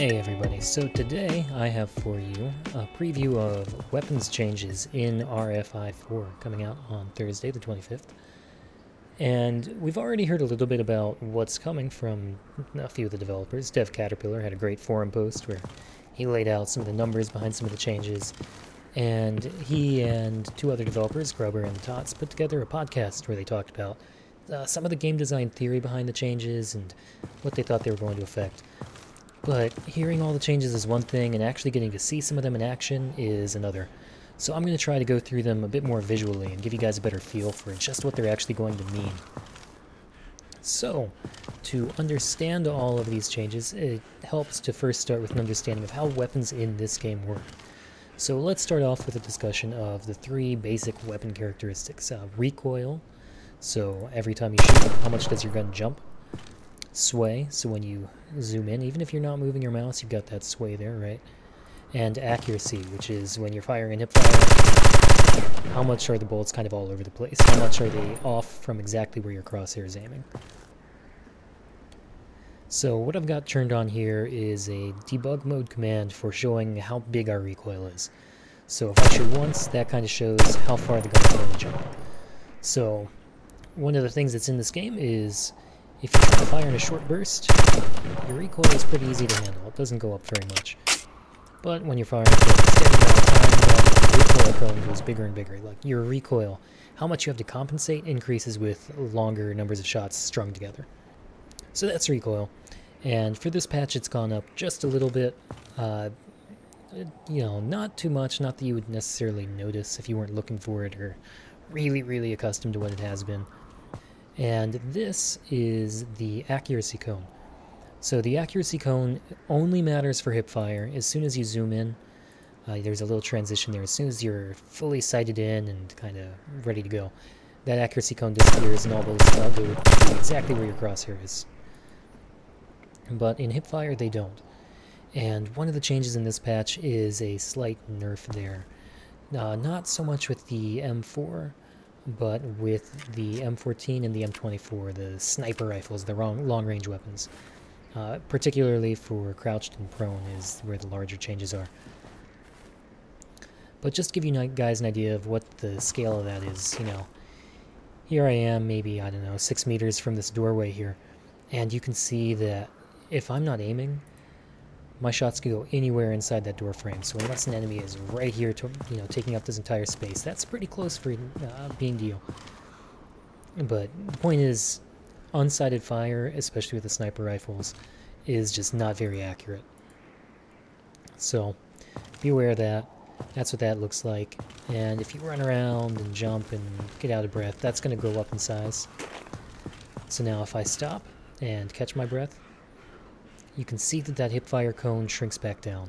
Hey everybody, so today I have for you a preview of weapons changes in RFI-4 coming out on Thursday the 25th. And we've already heard a little bit about what's coming from a few of the developers. Dev Caterpillar had a great forum post where he laid out some of the numbers behind some of the changes. And he and two other developers, Grubber and Tots, put together a podcast where they talked about some of the game design theory behind the changes and what they thought they were going to affect. But hearing all the changes is one thing, and actually getting to see some of them in action is another. So I'm going to try to go through them a bit more visually and give you guys a better feel for just what they're actually going to mean. So, to understand all of these changes, it helps to first start with an understanding of how weapons in this game work. So let's start off with a discussion of the three basic weapon characteristics. Recoil, so every time you shoot, how much does your gun jump? Sway, so when you zoom in, even if you're not moving your mouse, you've got that sway there, right? And accuracy, which is when you're firing hip fire, how much are the bullets kind of all over the place? How much are they off from exactly where your crosshair is aiming? So what I've got turned on here is a debug mode command for showing how big our recoil is. So if I shoot once, that kind of shows how far the gun's going to jump. So one of the things that's in this game is if you try to fire in a short burst, your recoil is pretty easy to handle. It doesn't go up very much. But when you're firing for a steady amount of time, the recoil cone goes bigger and bigger. Like your recoil, how much you have to compensate increases with longer numbers of shots strung together. So that's recoil. And for this patch, it's gone up just a little bit. Not too much, not that you would necessarily notice if you weren't looking for it or really accustomed to what it has been. And this is the accuracy cone. So the accuracy cone only matters for hip fire. As soon as you zoom in, there's a little transition there. As soon as you're fully sighted in and kind of ready to go, that accuracy cone disappears and all bullets go to exactly where your crosshair is. But in hip fire, they don't. And one of the changes in this patch is a slight nerf there. Not so much with the M4, but with the M14 and the M24, the sniper rifles, the long-range weapons. Particularly for crouched and prone is where the larger changes are. But just to give you guys an idea of what the scale of that is, here I am, maybe, 6 meters from this doorway here, and you can see that if I'm not aiming, my shots can go anywhere inside that door frame. So unless an enemy is right here, taking up this entire space, that's pretty close for being deal. But the point is, unsighted fire, especially with the sniper rifles, is just not very accurate. So be aware of that. That's what that looks like. And if you run around and jump and get out of breath, that's going to go up in size. So now if I stop and catch my breath, you can see that hip fire cone shrinks back down.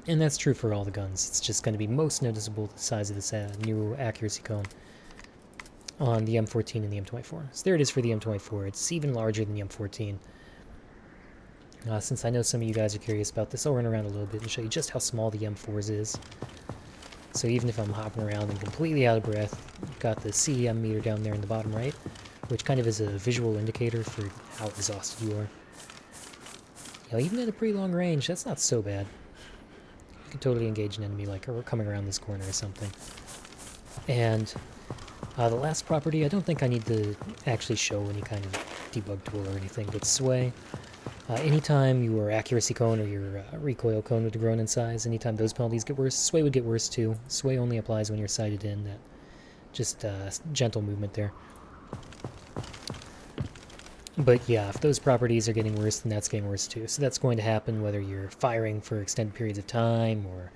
And that's true for all the guns. It's just going to be most noticeable the size of this new accuracy cone on the M14 and the M24. So there it is for the M24. It's even larger than the M14. Since I know some of you guys are curious about this, I'll run around a little bit and show you just how small the M4's is. So even if I'm hopping around and completely out of breath, I've got the CEM meter down there in the bottom right, which kind of is a visual indicator for how exhausted you are. Even at a pretty long range, that's not so bad. You can totally engage an enemy like we're coming around this corner or something. And the last property, I don't think I need to actually show any kind of debug tool or anything, but sway. Anytime your accuracy cone or your recoil cone would have grown in size, anytime those penalties get worse, sway would get worse too. Sway only applies when you're sighted in, that just gentle movement there. But yeah, if those properties are getting worse, then that's getting worse too. So that's going to happen whether you're firing for extended periods of time or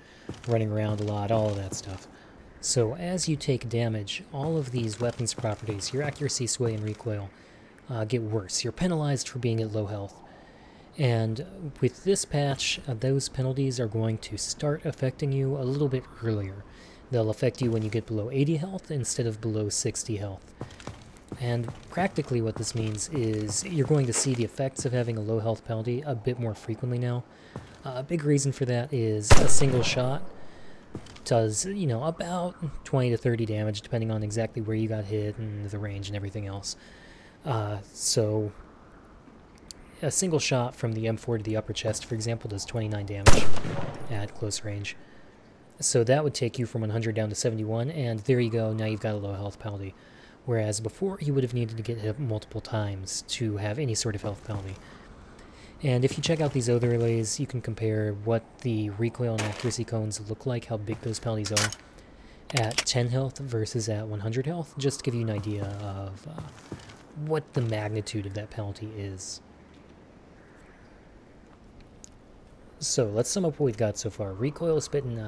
running around a lot, all of that stuff. So as you take damage, all of these weapons properties, your accuracy, sway, and recoil, get worse. You're penalized for being at low health. And with this patch, those penalties are going to start affecting you a little bit earlier. They'll affect you when you get below 80 health instead of below 60 health. And practically what this means is you're going to see the effects of having a low health penalty a bit more frequently now. A big reason for that is a single shot does, about 20 to 30 damage depending on exactly where you got hit and the range and everything else. So a single shot from the M4 to the upper chest, for example, does 29 damage at close range. So that would take you from 100 down to 71, and there you go, now you've got a low health penalty. Whereas before, you would have needed to get hit multiple times to have any sort of health penalty. And if you check out these overlays, you can compare what the recoil and accuracy cones look like, how big those penalties are, at 10 health versus at 100 health, just to give you an idea of what the magnitude of that penalty is. So let's sum up what we've got so far. Recoil has been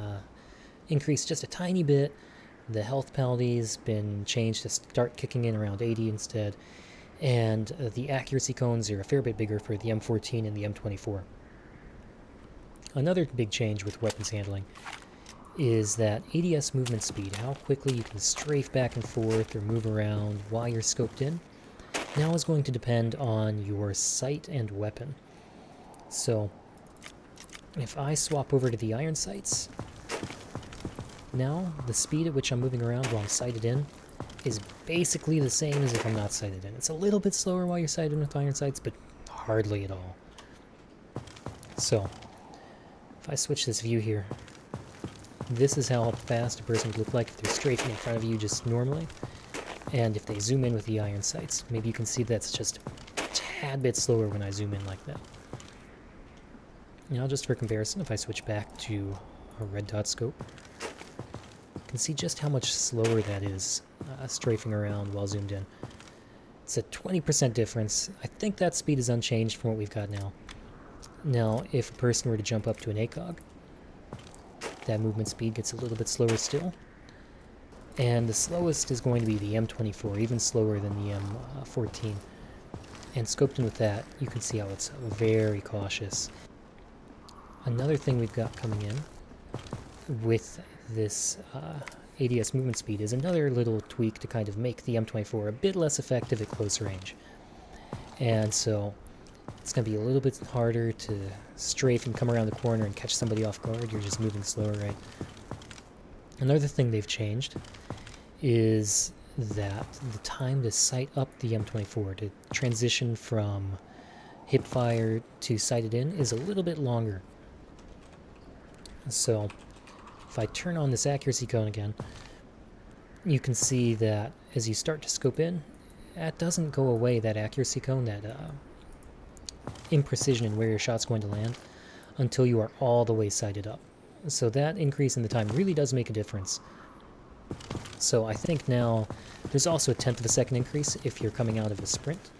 increased just a tiny bit. The health penalty's been changed to start kicking in around 80 instead. And the accuracy cones are a fair bit bigger for the M14 and the M24. Another big change with weapons handling is that ADS movement speed, how quickly you can strafe back and forth or move around while you're scoped in, now is going to depend on your sight and weapon. So if I swap over to the iron sights, now the speed at which I'm moving around while I'm sighted in is basically the same as if I'm not sighted in. It's a little bit slower while you're sighted in with iron sights, but hardly at all. So if I switch this view here, this is how fast a person would look like if they're strafing in front of you just normally. And if they zoom in with the iron sights, maybe you can see that's just a tad bit slower when I zoom in like that. Now just for comparison, if I switch back to a red dot scope, you can see just how much slower that is strafing around while zoomed in. It's a 20% difference. I think that speed is unchanged from what we've got now. Now, if a person were to jump up to an ACOG, that movement speed gets a little bit slower still. And the slowest is going to be the M24, even slower than the M14. And scoped in with that, you can see how it's very cautious. Another thing we've got coming in with this ADS movement speed is another little tweak to kind of make the M24 a bit less effective at close range. And so it's going to be a little bit harder to strafe and come around the corner and catch somebody off guard. You're just moving slower, right? Another thing they've changed is that the time to sight up the M24, to transition from hip fire to sighted in, is a little bit longer. So if I turn on this accuracy cone again, you can see that as you start to scope in, that doesn't go away, that accuracy cone, that imprecision in where your shot's going to land, until you are all the way sighted up. So that increase in the time really does make a difference. So I think now there's also a 1/10 of a second increase if you're coming out of a sprint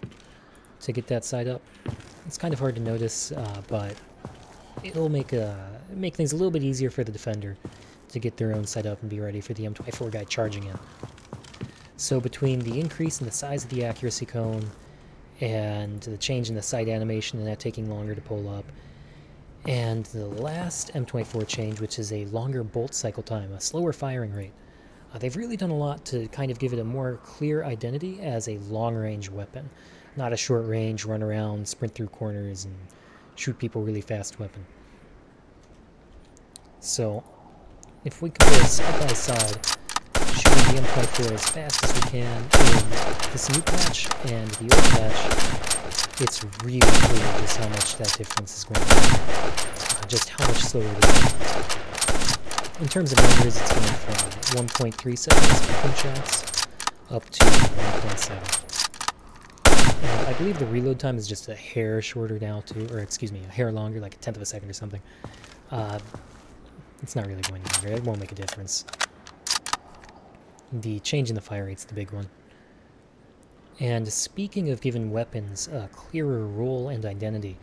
to get that sight up. It's kind of hard to notice, but it'll make things a little bit easier for the defender to get their own sight up and be ready for the M24 guy charging in. So between the increase in the size of the accuracy cone and the change in the sight animation and that taking longer to pull up, and the last M24 change, which is a longer bolt cycle time, a slower firing rate, they've really done a lot to kind of give it a more clear identity as a long-range weapon, not a short-range, run around, sprint through corners, and shoot people really fast weapon. So if we compare side by side, shooting the M24 as fast as we can in this new patch and the old patch, it's really clear just how much that difference is going to be, just how much slower it is. In terms of numbers, it's going from 1.3 seconds between shots up to 1.7. And I believe the reload time is just a hair shorter now too, or excuse me, a hair longer, like a 1/10 of a second or something. It's not really going to matter. It won't make a difference. The change in the fire rate's the big one. And speaking of giving weapons a clearer role and identity,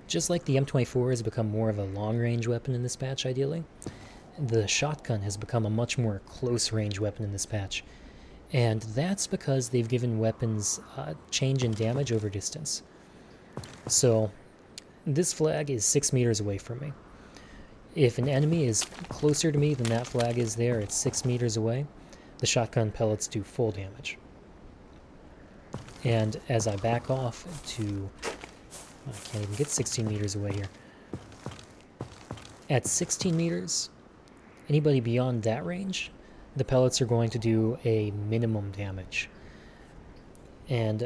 just like the M24 has become more of a long-range weapon in this patch, ideally, the shotgun has become a much more close-range weapon in this patch. And that's because they've given weapons change in damage over distance. So this flag is 6 meters away from me. If an enemy is closer to me than that flag is there, it's 6 meters away, the shotgun pellets do full damage. And as I back off to, I can't even get 16 meters away here. At 16 meters, anybody beyond that range, the pellets are going to do a minimum damage. And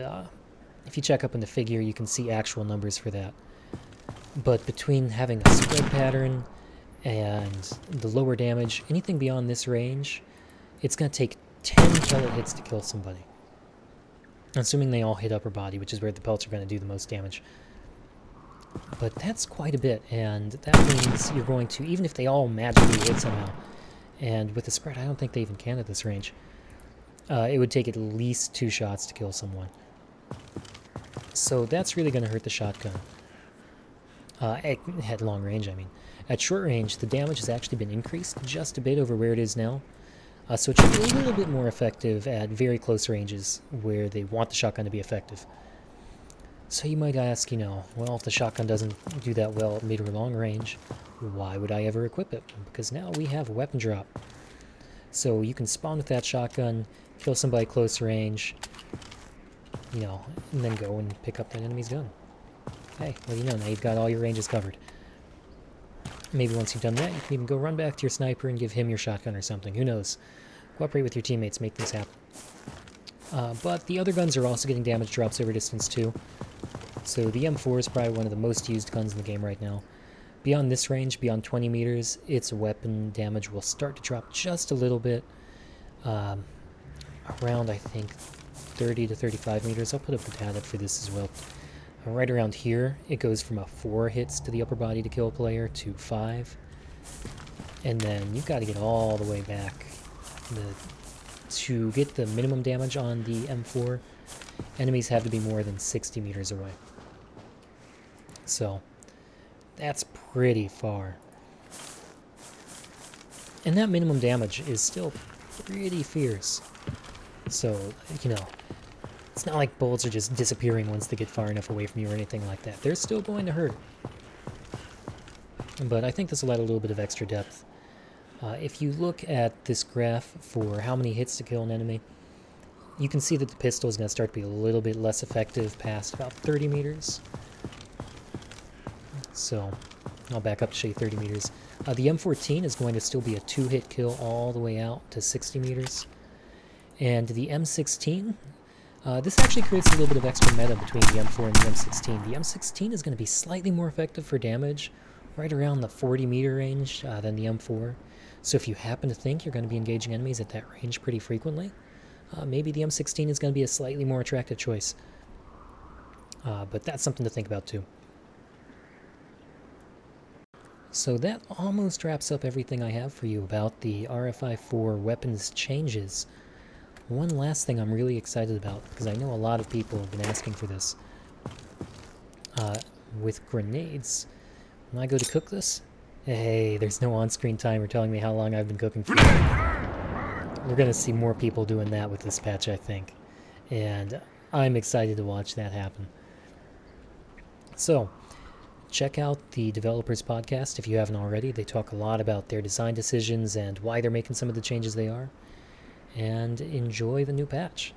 If you check up in the figure, you can see actual numbers for that. But between having a spread pattern and the lower damage, anything beyond this range, it's going to take 10 pellet hits to kill somebody. Assuming they all hit upper body, which is where the pelts are going to do the most damage. But that's quite a bit, and that means you're going to, even if they all magically hit somehow, and with the spread, I don't think they even can at this range, it would take at least 2 shots to kill someone. So that's really going to hurt the shotgun. At long range, I mean. At short range, the damage has actually been increased just a bit over where it is now. So it should be a little bit more effective at very close ranges where they want the shotgun to be effective. So you might ask, you know, well, if the shotgun doesn't do that well at mid or long range, why would I ever equip it? Because now we have a weapon drop. So you can spawn with that shotgun, kill somebody close range, you know, and then go and pick up that enemy's gun. Hey, well, you know, now you've got all your ranges covered. Maybe once you've done that, you can even go run back to your sniper and give him your shotgun or something. Who knows? Cooperate with your teammates, make things happen. But the other guns are also getting damage drops over distance too. So the M4 is probably one of the most used guns in the game right now. Beyond this range, beyond 20 meters, its weapon damage will start to drop just a little bit. Around, I think, 30 to 35 meters. I'll put up the data for this as well. Right around here, it goes from a 4 hits to the upper body to kill a player to 5. And then you've got to get all the way back. To get the minimum damage on the M4, enemies have to be more than 60 meters away. So, that's pretty far. And that minimum damage is still pretty fierce. So, you know, it's not like bullets are just disappearing once they get far enough away from you or anything like that. They're still going to hurt. But I think this will add a little bit of extra depth. If you look at this graph for how many hits to kill an enemy, you can see that the pistol is going to start to be a little bit less effective past about 30 meters. So, I'll back up to show you 30 meters. The M14 is going to still be a 2-hit kill all the way out to 60 meters. And the M16, this actually creates a little bit of extra meta between the M4 and the M16. The M16 is going to be slightly more effective for damage, right around the 40-meter range than the M4. So if you happen to think you're going to be engaging enemies at that range pretty frequently, maybe the M16 is going to be a slightly more attractive choice. But that's something to think about too. So that almost wraps up everything I have for you about the RFI-4 weapons changes. One last thing I'm really excited about, because I know a lot of people have been asking for this. With grenades, when I go to cook this, hey, there's no on-screen timer telling me how long I've been cooking for. We're going to see more people doing that with this patch, I think. And I'm excited to watch that happen. So, check out the Developers Podcast if you haven't already. They talk a lot about their design decisions and why they're making some of the changes they are. And enjoy the new patch.